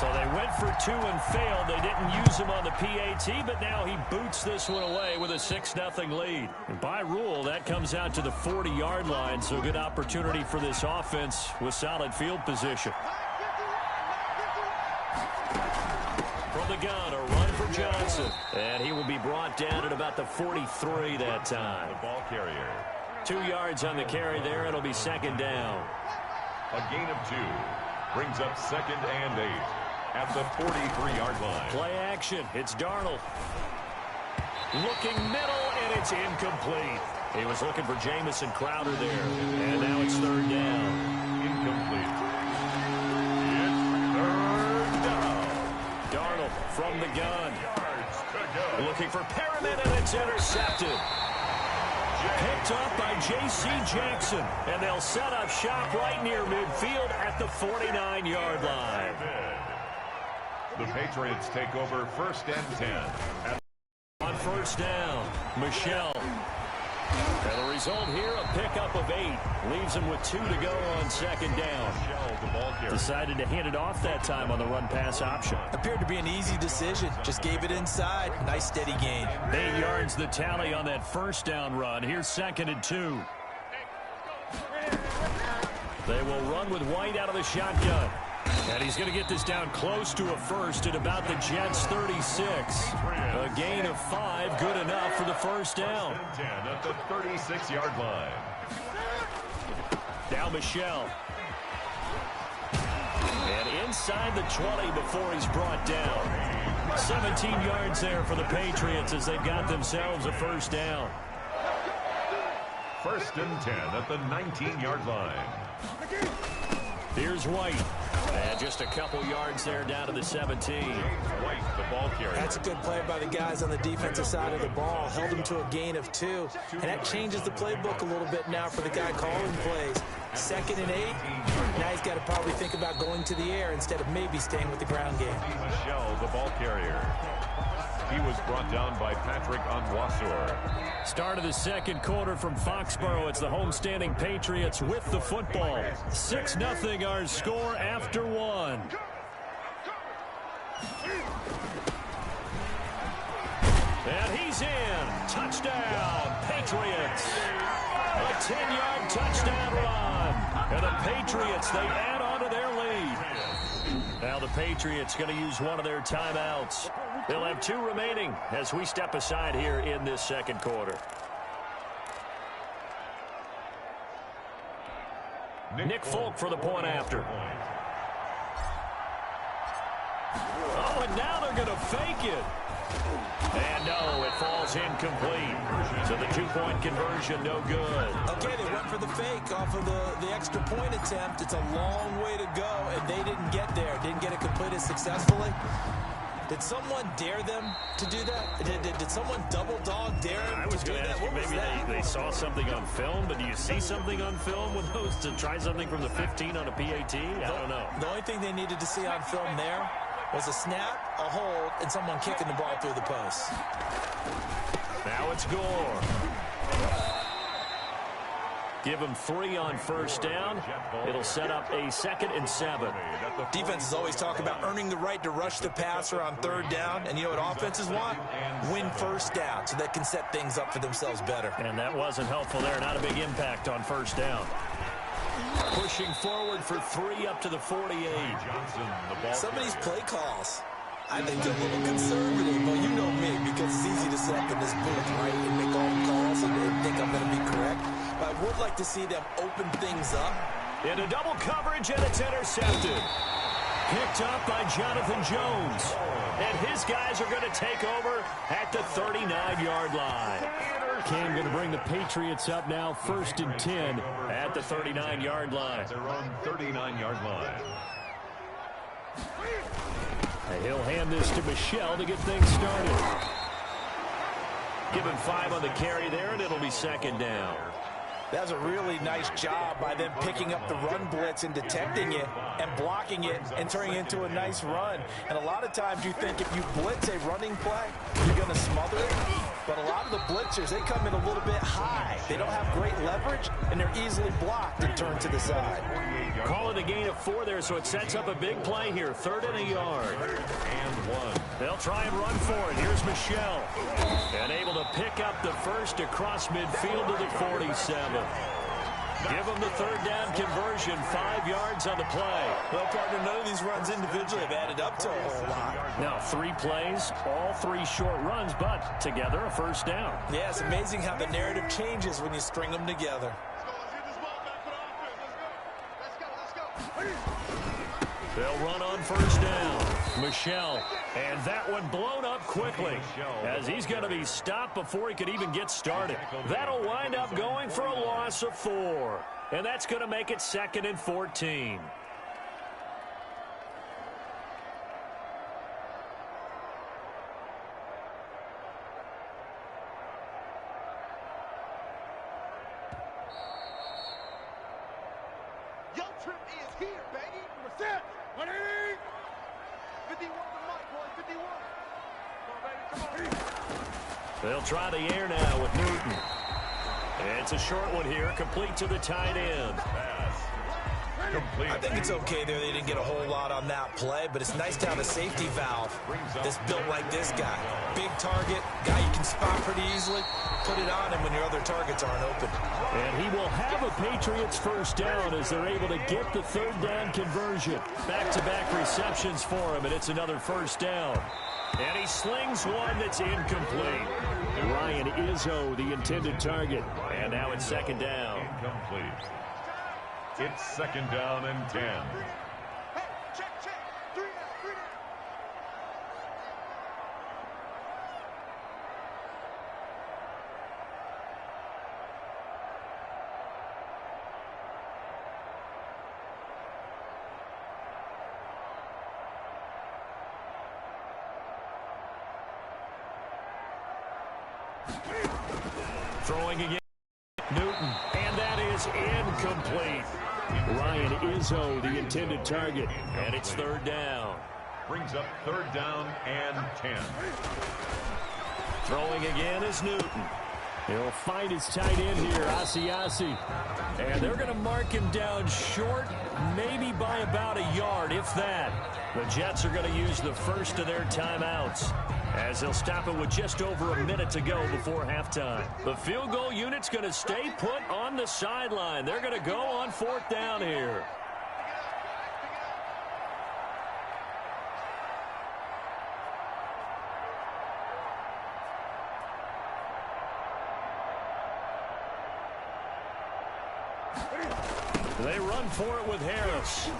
So they went for two and failed. They didn't use him on the PAT, but now he boots this one away with a 6-0 lead. And by rule, that comes out to the 40-yard line, so good opportunity for this offense with solid field position. From the gun, a run for Johnson. And he will be brought down at about the 43 that time. The ball carrier. 2 yards on the carry there. It'll be second down. A gain of 2 brings up 2nd and 8 at the 43-yard line. Play action. It's Darnold. Looking middle, and it's incomplete. He was looking for Jamison Crowder there. And now it's 3rd down. Incomplete. It's 3rd down. Darnold from the gun. Looking for Perriman, and it's intercepted. Picked up by J.C. Jackson, and they'll set up shop right near midfield at the 49-yard line. The Patriots take over 1st and 10. On 1st down, Michelle. And the result here, a pickup of 8. Leaves him with 2 to go on 2nd down. Decided to hand it off that time on the run-pass option. Appeared to be an easy decision. Just gave it inside. Nice steady gain. 8 yards the tally on that 1st down run. Here's 2nd and 2. They will run with White out of the shotgun. And he's going to get this down close to a 1st at about the Jets' 36. A gain of 5, good enough for the 1st down. 10 at the 36-yard line. Now Michelle. And inside the 20 before he's brought down. 17 yards there for the Patriots as they've got themselves a 1st down. 1st and 10 at the 19-yard line. Here's White. And just a couple yards there down to the 17. White, the ball carrier. That's a good play by the guys on the defensive side of the ball. Held him to a gain of 2. And that changes the playbook a little bit now for the guy calling plays. 2nd and 8. Now he's got to probably think about going to the air instead of maybe staying with the ground game. Michelle, the ball carrier. He was brought down by Patrick Onwuasor. Start of the 2nd quarter from Foxborough. It's the homestanding Patriots with the football. 6-0 our score after 1. And he's in. Touchdown, Patriots. A 10-yard touchdown run. And the Patriots, they add on to their lead. Now the Patriots going to use one of their timeouts. They'll have 2 remaining as we step aside here in this 2nd quarter. Nick Folk for the point after. Oh, and now they're going to fake it. And no, it falls incomplete. So the 2-point conversion, no good. Okay, they went for the fake off of the extra point attempt. It's a long way to go, and they didn't get there. Didn't get it completed successfully. Did someone dare them to do that? Did someone double dog dare them? I was going to ask you, maybe they saw something on film, but do you see something on film with those to try something from the 15 on a PAT? I don't know. The only thing they needed to see on film there was a snap, a hold, and someone kicking the ball through the post. Now it's Gore. Give him 3 on 1st down. It'll set up a 2nd and 7. Defenses always talk about earning the right to rush the passer on 3rd down. And you know what offenses want? Win 1st down so they can set things up for themselves better. And that wasn't helpful there. Not a big impact on 1st down. Pushing forward for 3 up to the 48. Some of these play calls, I think they're a little conservative. But you know me, because it's easy to sit up in this booth, right, and make all the calls and think I'm going to be correct. But I would like to see them open things up. Into double coverage, and it's intercepted. Picked up by Jonathan Jones. And his guys are going to take over at the 39-yard line. Cam going to bring the Patriots up now, 1st and 10 at the 39-yard line. Their own 39-yard line. And he'll hand this to Michelle to get things started. Give him 5 on the carry there, and it'll be 2nd down. That was a really nice job by them picking up the run blitz and detecting it and blocking it and turning it into a nice run. And a lot of times you think if you blitz a running play, you're going to smother it. But a lot of the blitzers, they come in a little bit high. They don't have great leverage, and they're easily blocked and turned to the side. Call it a gain of 4 there, so it sets up a big play here. 3rd and a yard. And 1. They'll try and run for it. Here's Michelle. And able to pick up the first across midfield to the 47. Give them the 3rd down conversion, 5 yards on the play. Well, partner, none of these runs individually have added up to a whole lot. Now, 3 plays, all 3 short runs, but together a 1st down. Yeah, it's amazing how the narrative changes when you string them together. They'll run on 1st down. Michelle, and that one blown up quickly as he's going to be stopped before he could even get started. That'll wind up going for a loss of 4, and that's going to make it 2nd and 14. Your trip is here, baby. Percent. 51 to Mike, boy. 51. Come on, baby. Come on. They'll try the air now with Newton. It's a short one here, complete to the tight end. Complete. I think it's okay there. They didn't get a whole lot on that play, but it's nice to have a safety valve that's built like this guy. Big target, guy you can spot pretty easily. Put it on him when your other targets aren't open. And he will have a Patriots 1st down as they're able to get the 3rd down conversion. Back-to-back receptions for him, and it's another 1st down. And he slings one that's incomplete. Ryan Izzo, the intended target. And now it's 2nd down. Incomplete. It's 2nd down and 10. Hey, check. 3 down, 3 down. Throwing again, Newton, and that is incomplete. Ryan Izzo, the intended target, and it's 3rd down. Brings up 3rd down and 10. Throwing again is Newton. He'll find his tight end here, Asiasi. And they're going to mark him down short, maybe by about a yard, if that. The Jets are going to use the first of their timeouts, as they'll stop it with just over a minute to go before halftime. The field goal unit's going to stay put on the sideline. They're going to go on 4th down here. They run for it with Harris.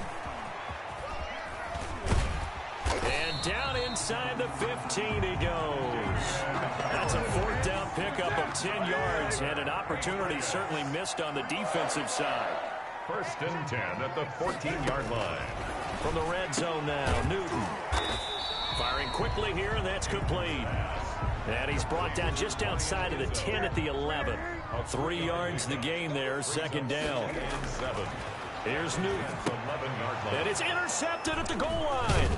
And down inside the 15 he goes. That's a 4th down pickup of 10 yards, and an opportunity certainly missed on the defensive side. 1st and 10 at the 14-yard line. From the red zone now, Newton. Firing quickly here, and that's complete. And he's brought down just outside of the 10 at the 11. 3 yards the gain there, 2nd down. And 7. Here's Newton. 11-yard line. And it's intercepted at the goal line.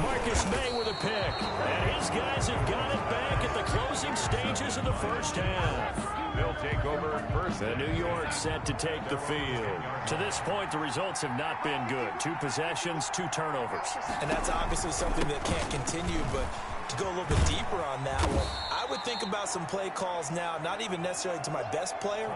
Marcus May with a pick. And his guys have got it back at the closing stages of the 1st half. They'll take over first. The New York set to take the field. To this point, the results have not been good. 2 possessions, 2 turnovers. And that's obviously something that can't continue, but to go a little bit deeper on that one, I would think about some play calls now, not even necessarily to my best player,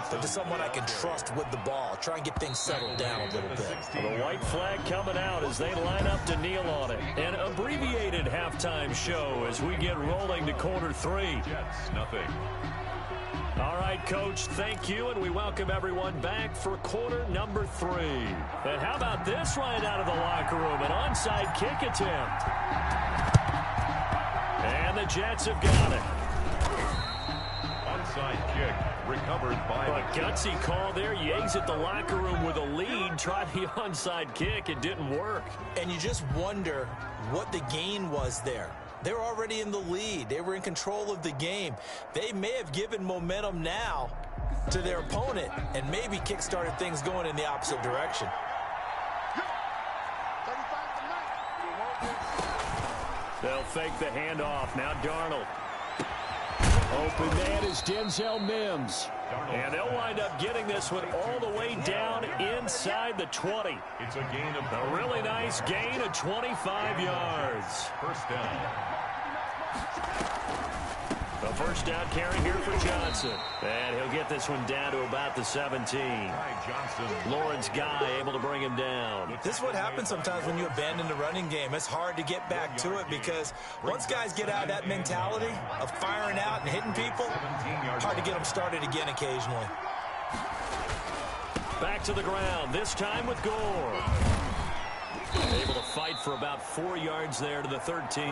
but to someone I can trust with the ball. Try and get things settled down a little bit. The white flag coming out as they line up to kneel on it. An abbreviated halftime show as we get rolling to quarter 3. Jets, nothing. All right, Coach, thank you, and we welcome everyone back for quarter number 3. And how about this right out of the locker room, an onside kick attempt. And the Jets have got it. Onside kick recovered by A gutsy call there. You exit the locker room with a lead. Try the onside kick. It didn't work. And you just wonder what the gain was there. They're already in the lead. They were in control of the game. They may have given momentum now to their opponent and maybe kick-started things going in the opposite direction. They'll fake the handoff. Now Darnold. Open man is Denzel Mims. And they'll wind up getting this one all the way down inside the 20. It's a gain of A really nice gain of 25 yards. first down. A first down carry here for Johnson. And he'll get this one down to about the 17. Johnson. Lawrence Guy able to bring him down. This is what happens sometimes when you abandon the running game. It's hard to get back to it because once guys get out of that mentality of firing out and hitting people, hard to get them started again occasionally. Back to the ground, this time with Gore. Able to fight for about 4 yards there to the 13.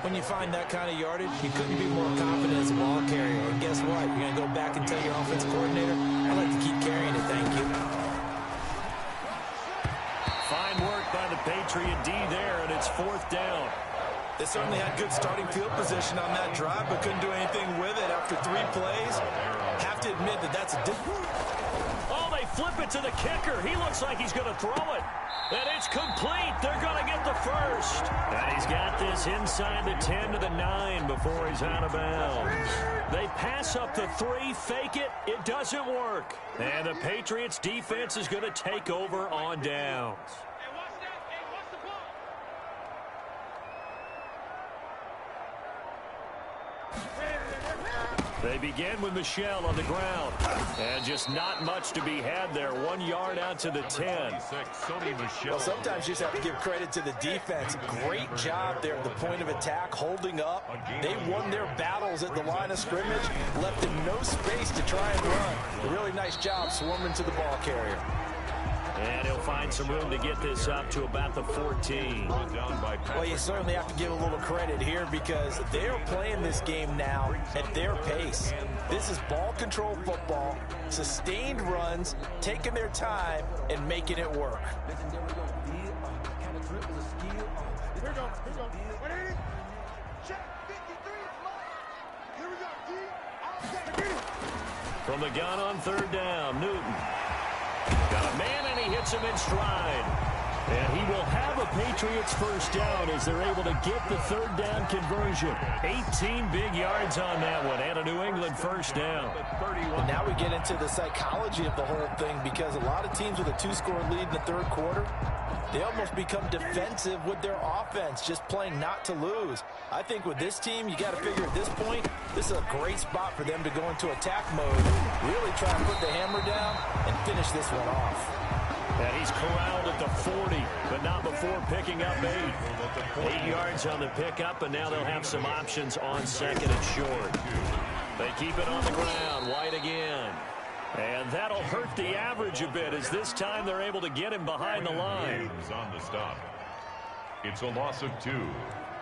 When you find that kind of yardage, you couldn't be more confident as a ball carrier. And guess what? You're going to go back and tell your offense coordinator, I'd like to keep carrying it, thank you. Fine work by the Patriot D there, and it's fourth down. They certainly had good starting field position on that drive, but couldn't do anything with it after 3 plays. Have to admit that that's a different. Oh, they flip it to the kicker. He looks like he's going to throw it. And it's complete. They're going to get the first. And he's got this inside the 10 to the 9 before he's out of bounds. They pass up the 3, fake it. It doesn't work. And the Patriots defense is going to take over on downs. They begin with Michelle on the ground. And just not much to be had there. 1 yard out to the 10. Well, sometimes you just have to give credit to the defense. Great job there at the point of attack, holding up. They won their battles at the line of scrimmage, left them no space to try and run. A really nice job swarming to the ball carrier. And he'll find some room to get this up to about the 14. Well, you certainly have to give a little credit here because they're playing this game now at their pace. This is ball control football, sustained runs, taking their time, and making it work. Here we go. What is it? Check 53 is mine. Here we go, D. Outside, get it. From the gun on third down, Newton. Got a man, and he hits him in stride. And he will have a Patriots first down as they're able to get the third down conversion. 18 big yards on that one, and a New England first down. And now we get into the psychology of the whole thing because a lot of teams with a 2-score lead in the third quarter, they almost become defensive with their offense, just playing not to lose. I think with this team, you got to figure at this point, this is a great spot for them to go into attack mode, really try and put the hammer down and finish this one off. And he's corralled at the 40, but not before picking up 8. 8 yards on the pickup, and now they'll have some options on second and short. They keep it on the ground. White again. And that'll hurt the average a bit as this time they're able to get him behind the line. On the stop. It's a loss of 2.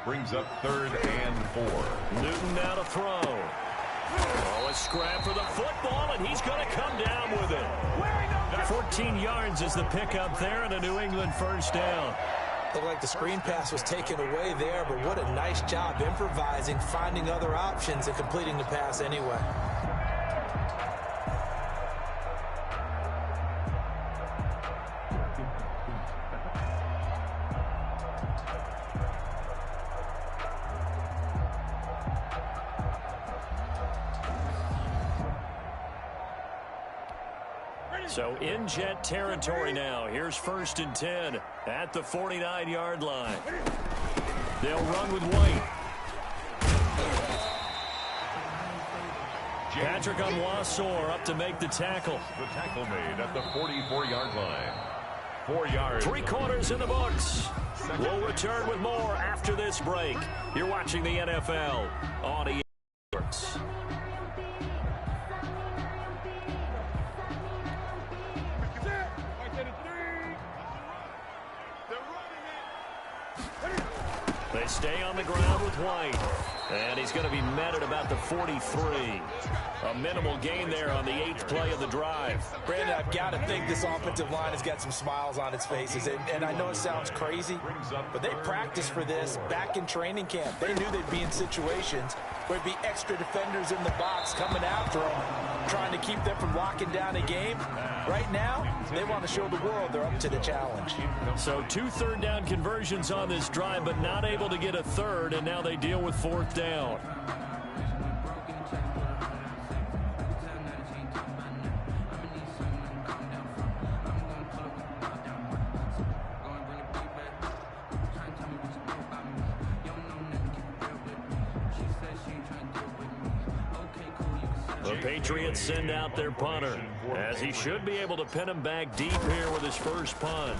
Brings up third and 4. Newton now to throw. Oh, a scrap for the football, and he's going to come down with it. 14 yards is the pickup there, and a New England first down. Looked like the screen pass was taken away there, but what a nice job improvising, finding other options, and completing the pass anyway. So in Jet territory now. Here's first and 10 at the 49-yard line. They'll run with White. Patrick Onwuasor up to make the tackle. The tackle made at the 44-yard line. 4 yards. 3 quarters in the books. We'll return with more after this break. You're watching the NFL on EA Sports. They stay on the ground with White. And he's going to be met at about the 43. A minimal gain there on the 8th play of the drive. Brandon, I've got to think this offensive line has got some smiles on its faces. And I know it sounds crazy, but they practiced for this back in training camp. They knew they'd be in situations where there'd be extra defenders in the box coming after them, trying to keep them from locking down a game. Right now, they want to show the world they're up to the challenge. So 2 third-down conversions on this drive, but not able to get a third, and now they deal with 4th down. The Patriots send out their punter, as he should be able to pin him back deep here with his first punt.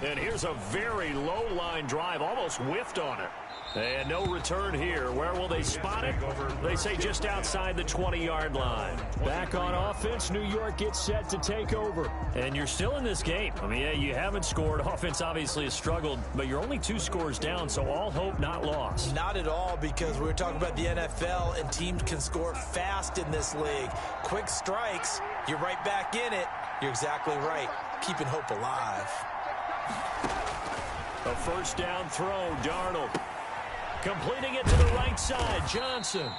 And here's a very low-line drive, almost whiffed on it. And no return here. Where will they spot it? They say just outside the 20-yard line. Back on offense, New York gets set to take over. And you're still in this game. I mean, yeah, you haven't scored. Offense obviously has struggled, but you're only 2 scores down, so all hope not lost. Not at all, because we were talking about the NFL, and teams can score fast in this league. Quick strikes, you're right back in it. You're exactly right. Keeping hope alive. A first down throw, Darnold. Completing it to the right side, Johnson.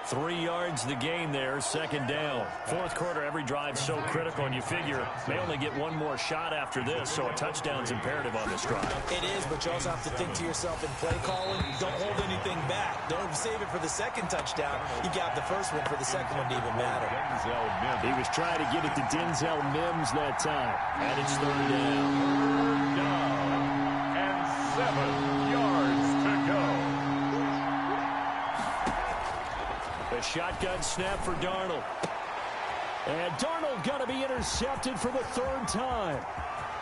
3 yards the gain there, second down. Fourth quarter, every drive so critical, and you figure may only get one more shot after this, so a touchdown's imperative on this drive. It is, but you also have to think to yourself in play calling, don't hold anything back. Don't save it for the second touchdown. You got the first one for the second one to even matter. He was trying to get it to Denzel Mims that time, and it's third down. And 7 yards to go. A shotgun snap for Darnold. And Darnold going to be intercepted for the 3rd time.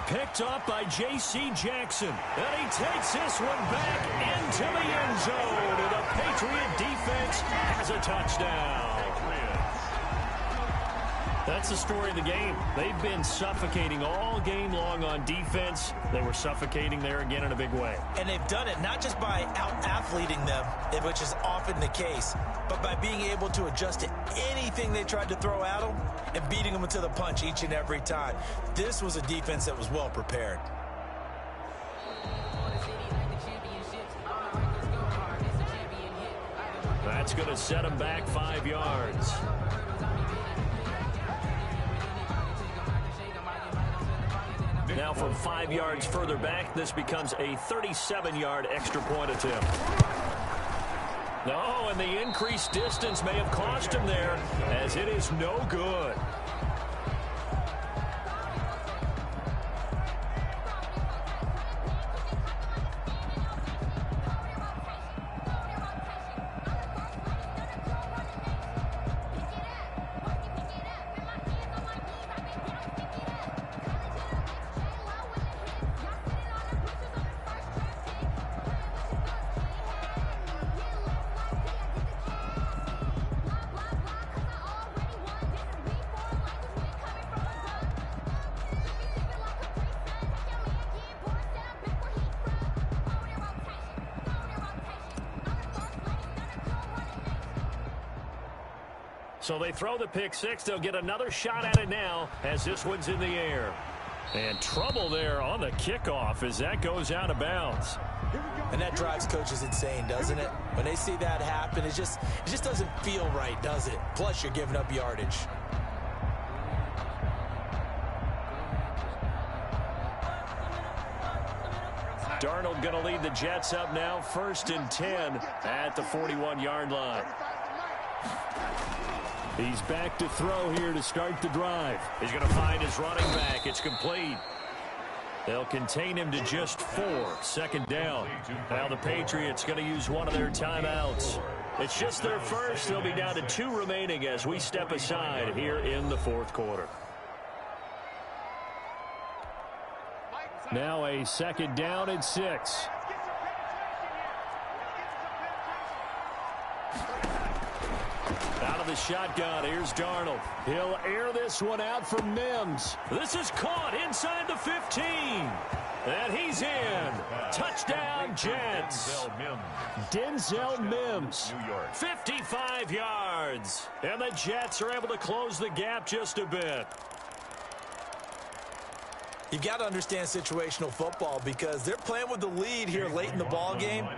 Picked up by J.C. Jackson. And he takes this one back into the end zone. And the Patriot defense has a touchdown. That's the story of the game. They've been suffocating all game long on defense. They were suffocating there again in a big way. And they've done it not just by out-athleting them, which is often the case, but by being able to adjust to anything they tried to throw at them and beating them to the punch each and every time. This was a defense that was well prepared. That's going to set them back 5 yards. Now from 5 yards further back, this becomes a 37-yard extra point attempt. No, and the increased distance may have cost him there, as it is no good. So they throw the pick six. They'll get another shot at it now as this one's in the air. And trouble there on the kickoff as that goes out of bounds. And that drives coaches insane, doesn't it? When they see that happen, it just doesn't feel right, does it? Plus, you're giving up yardage. Darnold going to lead the Jets up now, 1st and 10 at the 41-yard line. He's back to throw here to start the drive. He's going to find his running back. It's complete. They'll contain him to just 4. 2nd down. Now the Patriots going to use one of their timeouts. It's just their first. They'll be down to 2 remaining as we step aside here in the 4th quarter. Now a 2nd down and 6. Out of the shotgun, here's Darnold. He'll air this one out for Mims. This is caught inside the 15. And he's in. Touchdown, Jets. Denzel Mims. 55 yards. And the Jets are able to close the gap just a bit. You've got to understand situational football because they're playing with the lead here late in the ball game.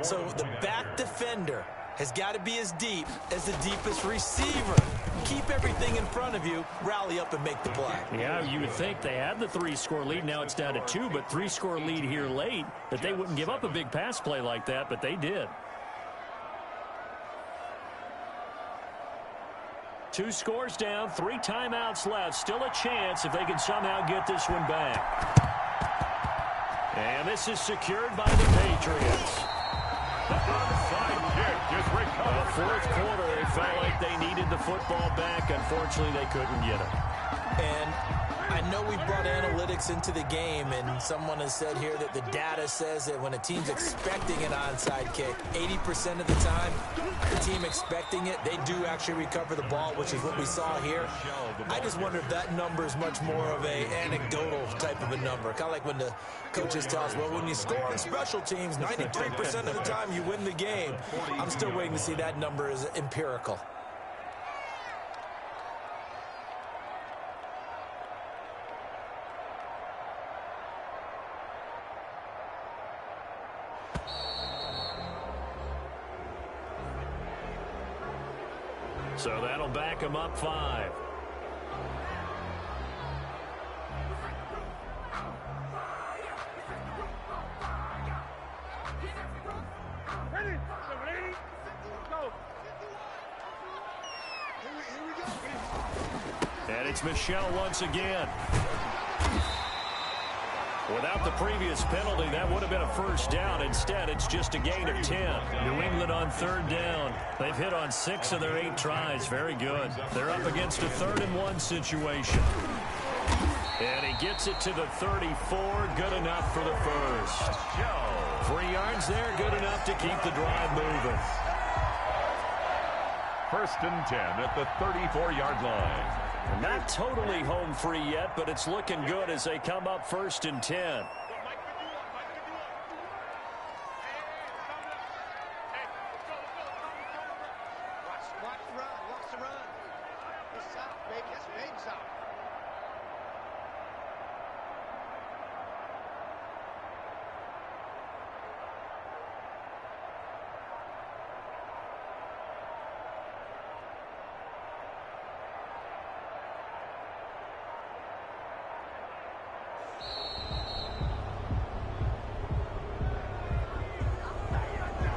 So the back defender has got to be as deep as the deepest receiver. Keep everything in front of you, rally up and make the play. Yeah, you would think they had the 3-score lead. Now it's down to 2, but 3-score lead here late, that they wouldn't give up a big pass play like that, but they did. 2 scores down, 3 timeouts left. Still a chance if they can somehow get this one back. And this is secured by the Patriots. Onside kick is recovered. Fourth quarter, they felt like they needed the football back. Unfortunately, they couldn't get it. And I know we brought analytics into the game, and someone has said here that the data says that when a team's expecting an onside kick, 80% of the time, the team expecting it, they do actually recover the ball, which is what we saw here. I just wonder if that number is much more of a anecdotal type of a number. Kind of like when the coaches tell us, well, when you score on special teams, 93% of the time you win the game. I'm still waiting to see that number is empirical. So that'll back him up 5. Ready? 780. Go. Here we go. And it's Michel once again. Without the previous penalty, that would have been a first down. Instead, it's just a gain of 10. New England on third down. They've hit on 6 of their 8 tries. Very good. They're up against a 3rd and 1 situation. And he gets it to the 34. Good enough for the first. 3 yards there. Good enough to keep the drive moving. 1st and 10 at the 34-yard line. Not totally home free yet, but it's looking good as they come up 1st and 10. Watch the run. Watch the run. It's out, baby. That's baby's out.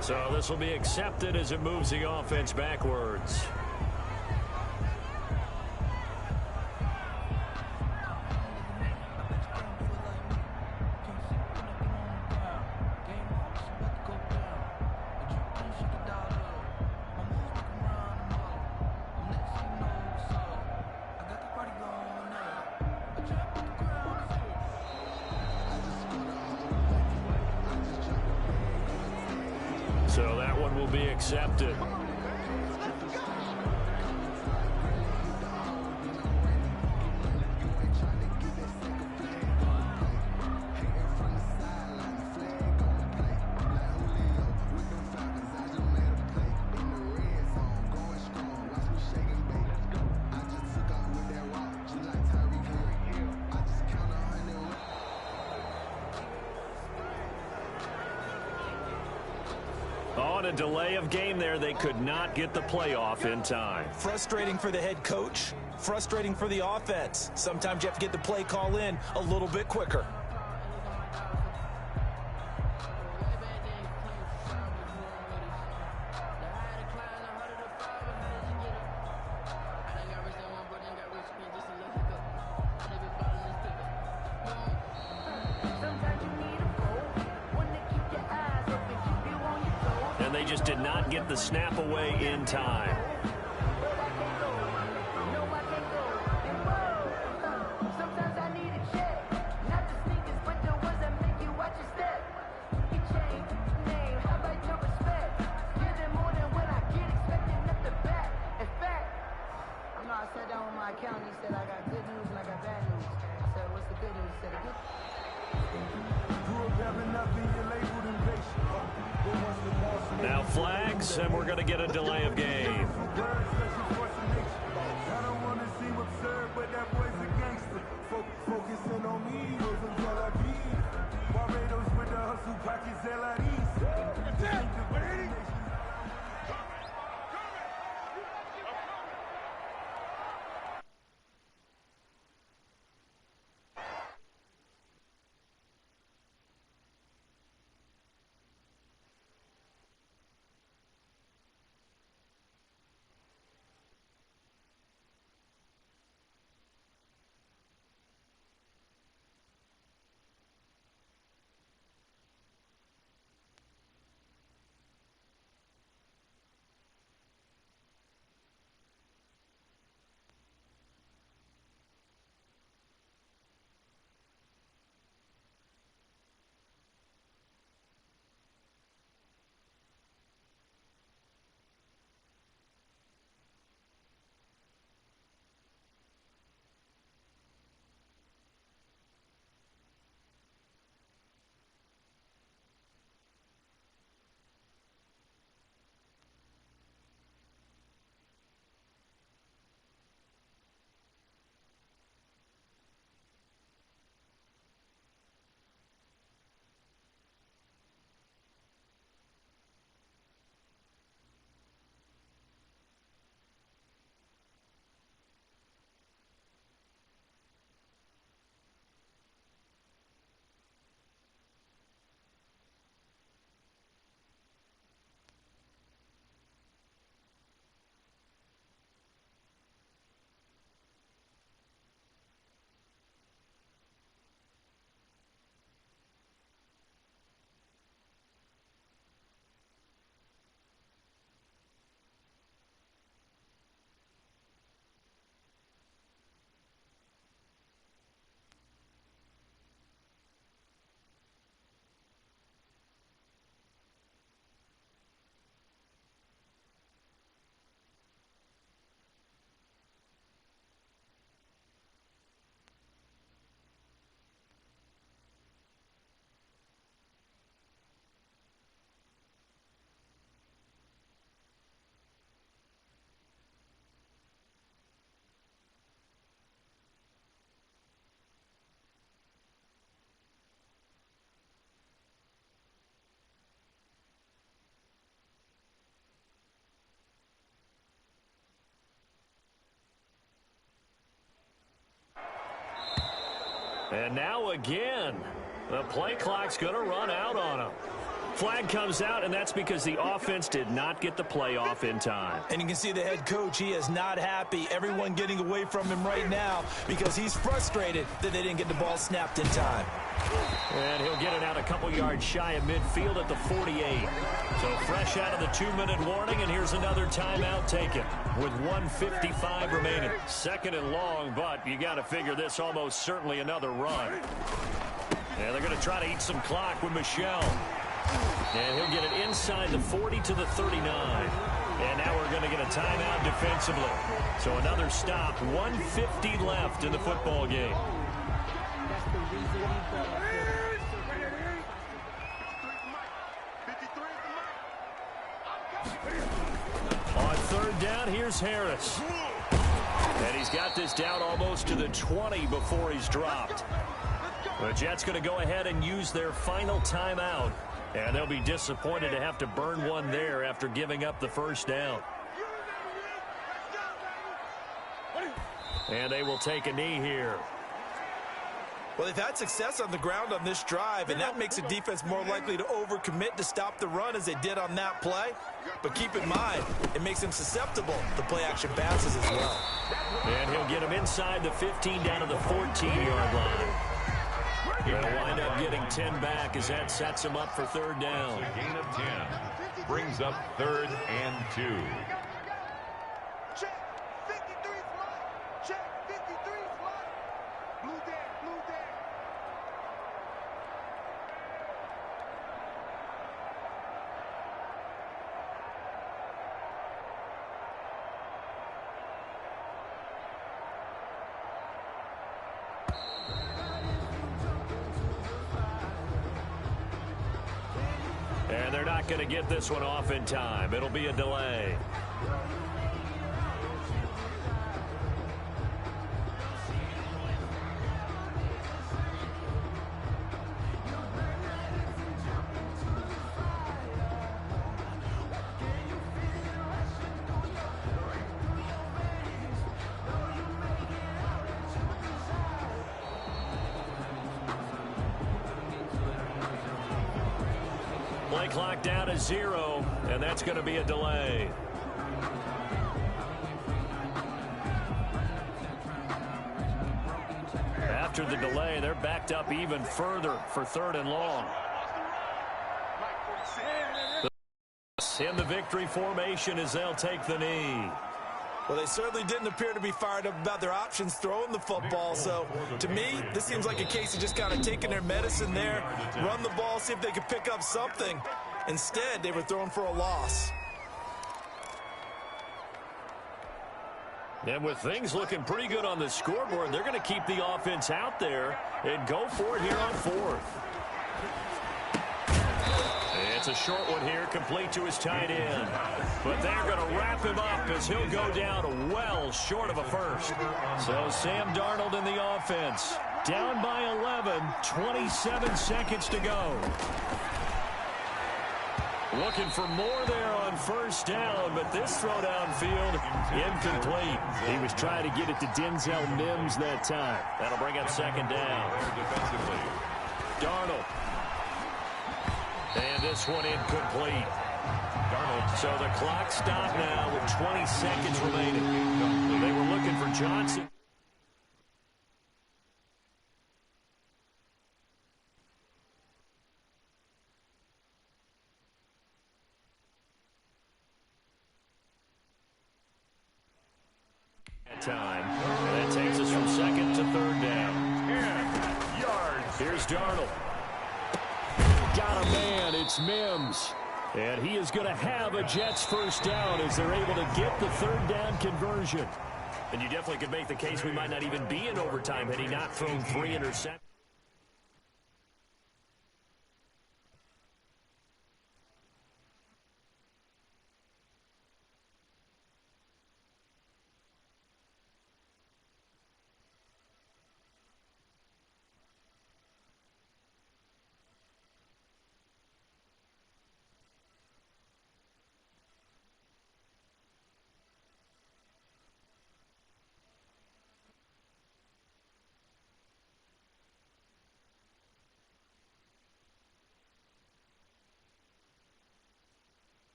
So this will be accepted as it moves the offense backwards. So that one will be accepted. On a delay of game there, they could not get the playoff in time. Frustrating for the head coach, frustrating for the offense. Sometimes you have to get the play call in a little bit quicker. And they just did not get the snap away in time. I sat down with my accountant. He said, I got good news and I got bad news. I said, what's the good news? He said, the good Now flags, and we're going to get a delay of game. And now again, the play clock's going to run out on him. Flag comes out, and that's because the offense did not get the play off in time. And you can see the head coach, he is not happy. Everyone getting away from him right now because he's frustrated that they didn't get the ball snapped in time. And he'll get it out a couple yards shy of midfield at the 48. So fresh out of the 2-minute warning, and here's another timeout taken with 1:55 remaining. Second and long, but you got to figure this almost certainly another run. And they're going to try to eat some clock with Michel. And he'll get it inside the 40 to the 39. And now we're going to get a timeout defensively. So another stop, 1:50 left in the football game. On third down, here's Harris. And he's got this down almost to the 20 before he's dropped. The Jets going to go ahead and use their final timeout. And they'll be disappointed to have to burn one there after giving up the first down. And they will take a knee here. Well, they've had success on the ground on this drive, and that makes the defense more likely to overcommit to stop the run as they did on that play. But keep in mind, it makes them susceptible to play-action passes as well. And he'll get him inside the 15 down to the 14-yard line. They'll wind up getting 10 back as that sets him up for third down. A gain of 10 brings up 3rd and 2. Check 53 flat. Check 53 flat. Blue down, blue down. And they're not going to get this one off in time. It'll be a delay. Play clock down to 0, and that's going to be a delay. After the delay, they're backed up even further for 3rd and long. In the victory formation as they'll take the knee. Well, they certainly didn't appear to be fired up about their options throwing the football. So, to me, this seems like a case of just kind of taking their medicine there, run the ball, see if they could pick up something. Instead, they were throwing for a loss. And with things looking pretty good on the scoreboard, they're going to keep the offense out there and go for it here on 4th. It's a short one here, complete to his tight end. But they're going to wrap him up as he'll go down well short of a first. So Sam Darnold in the offense. Down by 11, 27 seconds to go. Looking for more there on first down, but this throw downfield, incomplete. He was trying to get it to Denzel Mims that time. That'll bring up 2nd down. Darnold. And this one incomplete. Darnold. So the clock stopped now with 20 seconds remaining. They were looking for Johnson. Time. And that takes us from 2nd to 3rd down. 10 yards. Here's Darnold. Got a man. It's Mims. And he is going to have a Jets first down as they're able to get the 3rd down conversion. And you definitely could make the case we might not even be in overtime had he not thrown 3 interceptions.